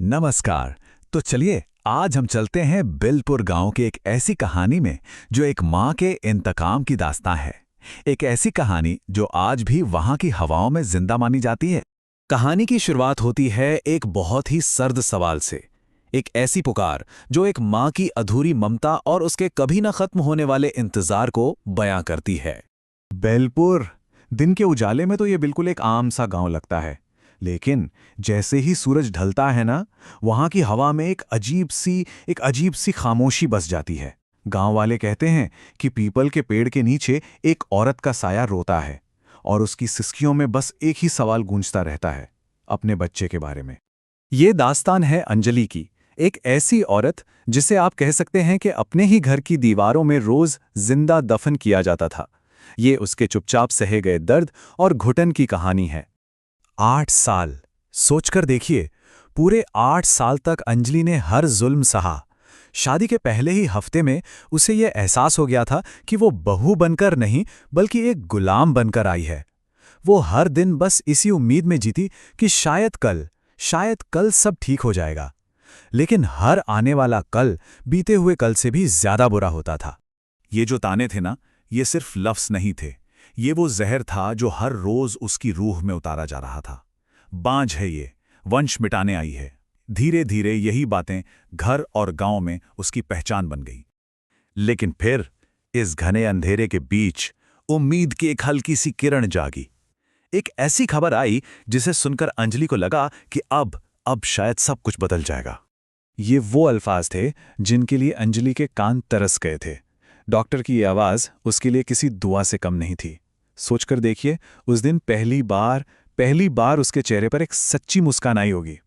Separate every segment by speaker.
Speaker 1: नमस्कार। तो चलिए आज हम चलते हैं बिलपुर गांव की एक ऐसी कहानी में जो एक माँ के इंतकाम की दास्तां है। एक ऐसी कहानी जो आज भी वहां की हवाओं में जिंदा मानी जाती है। कहानी की शुरुआत होती है एक बहुत ही सर्द सवाल से। एक ऐसी पुकार जो एक माँ की अधूरी ममता और उसके कभी न खत्म होने वाले इंतजार को बयां करती है।
Speaker 2: बेलपुर। दिन के उजाले में तो ये बिल्कुल एक आम सा गांव लगता है, लेकिन जैसे ही सूरज ढलता है ना, वहां की हवा में एक अजीब सी खामोशी बस जाती है। गांव वाले कहते हैं कि पीपल के पेड़ के नीचे एक औरत का साया रोता है और उसकी सिसकियों में बस एक ही सवाल गूंजता रहता है, अपने बच्चे के बारे में।
Speaker 1: ये दास्तान है अंजलि की, एक ऐसी औरत जिसे आप कह सकते हैं कि अपने ही घर की दीवारों में रोज जिंदा दफन किया जाता था। ये उसके चुपचाप सहे गए दर्द और घुटन की कहानी है। 8 साल, सोचकर देखिए, पूरे 8 साल तक अंजलि ने हर जुल्म सहा। शादी के पहले ही हफ्ते में उसे यह एहसास हो गया था कि वो बहू बनकर नहीं बल्कि एक गुलाम बनकर आई है। वो हर दिन बस इसी उम्मीद में जीती कि शायद कल सब ठीक हो जाएगा। लेकिन हर आने वाला कल बीते हुए कल से भी ज्यादा बुरा होता था। ये जो ताने थे ना, ये सिर्फ लफ्ज नहीं थे, ये वो जहर था जो हर रोज उसकी रूह में उतारा जा रहा था। बांझ है ये, वंश मिटाने आई है। धीरे धीरे यही बातें घर और गांव में उसकी पहचान बन गई। लेकिन फिर इस घने अंधेरे के बीच उम्मीद की एक हल्की सी किरण जागी। एक ऐसी खबर आई जिसे सुनकर अंजलि को लगा कि अब शायद सब कुछ बदल जाएगा। ये वो अल्फाज थे जिनके लिए अंजलि के कान तरस गए थे। डॉक्टर की ये आवाज उसके लिए किसी दुआ से कम नहीं थी। सोचकर देखिए, उस दिन पहली बार उसके चेहरे पर एक सच्ची मुस्कान आई होगी।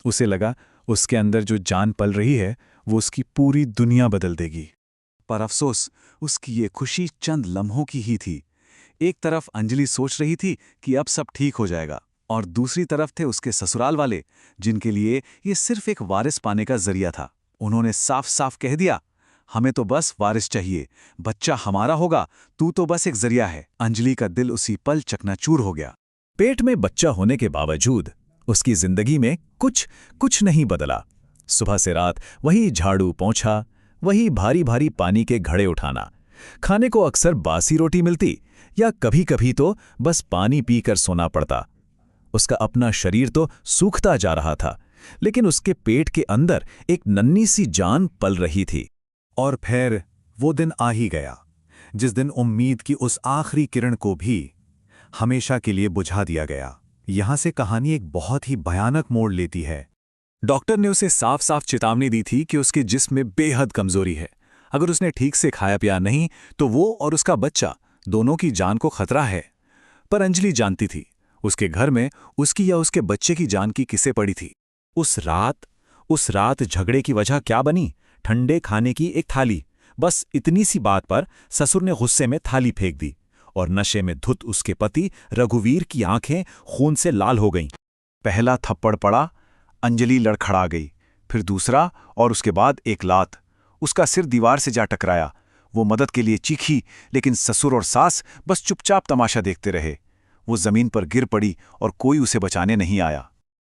Speaker 1: उसे लगा उसके अंदर जो जान पल रही है वो उसकी पूरी दुनिया बदल देगी। पर अफसोस, उसकी ये खुशी चंद लम्हों की ही थी। एक तरफ अंजलि सोच रही थी कि अब सब ठीक हो जाएगा, और दूसरी तरफ थे उसके ससुराल वाले, जिनके लिए ये सिर्फ एक वारिस पाने का जरिया था। उन्होंने साफ साफ कह दिया, हमें तो बस वारिस चाहिए, बच्चा हमारा होगा, तू तो बस एक जरिया है। अंजलि का दिल उसी पल चकनाचूर हो गया। पेट में बच्चा होने के बावजूद उसकी जिंदगी में कुछ नहीं बदला। सुबह से रात वही झाड़ू पोंछा, वही भारी भारी पानी के घड़े उठाना। खाने को अक्सर बासी रोटी मिलती या कभी कभी तो बस पानी पीकर सोना पड़ता। उसका अपना शरीर तो सूखता जा रहा था, लेकिन उसके पेट के अंदर एक नन्ही सी जान पल रही थी। और फिर वो दिन आ ही गया, जिस दिन उम्मीद की उस आखिरी किरण को भी हमेशा के लिए बुझा दिया गया। यहां से कहानी एक बहुत ही भयानक मोड़ लेती है। डॉक्टर ने उसे साफ साफ चेतावनी दी थी कि उसके जिस्म में बेहद कमजोरी है। अगर उसने ठीक से खाया पिया नहीं तो वो और उसका बच्चा दोनों की जान को खतरा है। पर अंजलि जानती थी, उसके घर में उसकी या उसके बच्चे की जान की किसे पड़ी थी। उस रात झगड़े की वजह क्या बनी? ठंडे खाने की एक थाली। बस इतनी सी बात पर ससुर ने गुस्से में थाली फेंक दी, और नशे में धुत उसके पति रघुवीर की आंखें खून से लाल हो गईं। पहला थप्पड़ पड़ा, अंजलि लड़खड़ा गई। फिर दूसरा, और उसके बाद एक लात। उसका सिर दीवार से जा टकराया। वो मदद के लिए चीखी, लेकिन ससुर और सास बस चुपचाप तमाशा देखते रहे। वो जमीन पर गिर पड़ी और कोई उसे बचाने नहीं आया।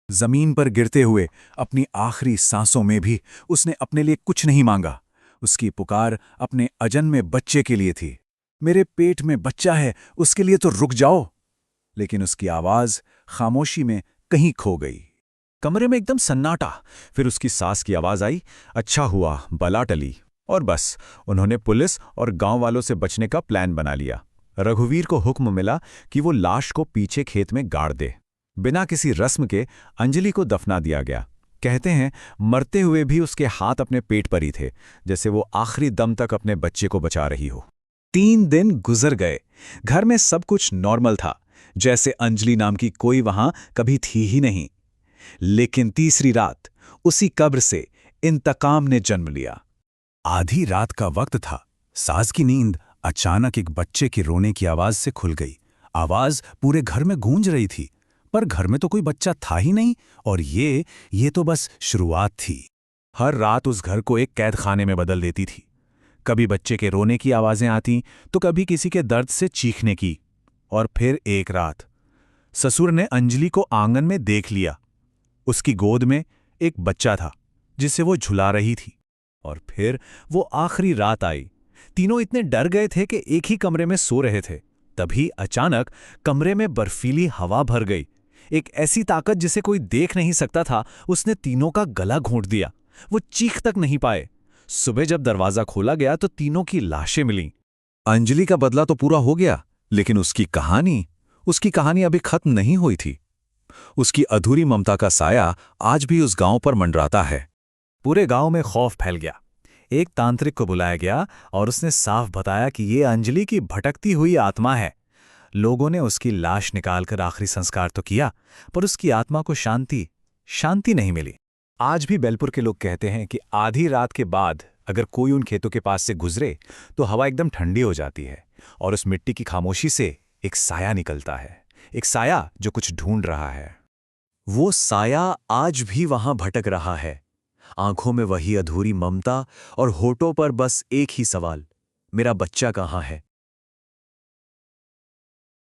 Speaker 1: जमीन पर गिरते हुए अपनी आखिरी सांसों में भी उसने अपने लिए कुछ नहीं मांगा। उसकी पुकार अपने अजन्मे बच्चे के लिए थी। मेरे पेट में बच्चा है, उसके लिए तो रुक जाओ। लेकिन उसकी आवाज खामोशी में कहीं खो गई। कमरे में एकदम सन्नाटा। फिर उसकी सास की आवाज आई, अच्छा हुआ बला टली। और बस उन्होंने पुलिस और गांव वालों से बचने का प्लान बना लिया। रघुवीर को हुक्म मिला कि वो लाश को पीछे खेत में गाड़ दे। बिना किसी रस्म के अंजलि को दफना दिया गया। कहते हैं मरते हुए भी उसके हाथ अपने पेट पर ही थे, जैसे वो आखिरी दम तक अपने बच्चे को बचा रही हो। 3 दिन गुजर गए। घर में सब कुछ नॉर्मल था, जैसे अंजलि नाम की कोई वहां कभी थी ही नहीं। लेकिन तीसरी रात उसी कब्र से इंतकाम ने जन्म लिया। आधी रात का वक्त था। सास की नींद अचानक एक बच्चे के रोने की आवाज से खुल गई। आवाज पूरे घर में गूंज रही थी, पर घर में तो कोई बच्चा था ही नहीं। और ये तो बस शुरुआत थी। हर रात उस घर को एक कैद खाने में बदल देती थी। कभी बच्चे के रोने की आवाजें आती तो कभी किसी के दर्द से चीखने की। और फिर एक रात ससुर ने अंजलि को आंगन में देख लिया। उसकी गोद में एक बच्चा था जिसे वो झुला रही थी। और फिर वो आखिरी रात आई। तीनों इतने डर गए थे कि एक ही कमरे में सो रहे थे। तभी अचानक कमरे में बर्फीली हवा भर गई। एक ऐसी ताकत जिसे कोई देख नहीं सकता था, उसने तीनों का गला घोंट दिया। वो चीख तक नहीं पाए। सुबह जब दरवाजा खोला गया तो तीनों की लाशें मिलीं। अंजलि का बदला तो पूरा हो गया, लेकिन उसकी कहानी अभी खत्म नहीं हुई थी। उसकी अधूरी ममता का साया आज भी उस गांव पर मंडराता है। पूरे गांव में खौफ फैल गया। एक तांत्रिक को बुलाया गया और उसने साफ बताया कि ये अंजलि की भटकती हुई आत्मा है। लोगों ने उसकी लाश निकालकर आखिरी संस्कार तो किया, पर उसकी आत्मा को शांति नहीं मिली। आज भी बैलपुर के लोग कहते हैं कि आधी रात के बाद अगर कोई उन खेतों के पास से गुजरे तो हवा एकदम ठंडी हो जाती है और उस मिट्टी की खामोशी से एक साया निकलता है, एक साया जो कुछ ढूंढ रहा है। वो साया आज भी वहां भटक रहा है, आंखों में वही अधूरी ममता और होठों पर बस एक ही सवाल, मेरा बच्चा कहाँ है।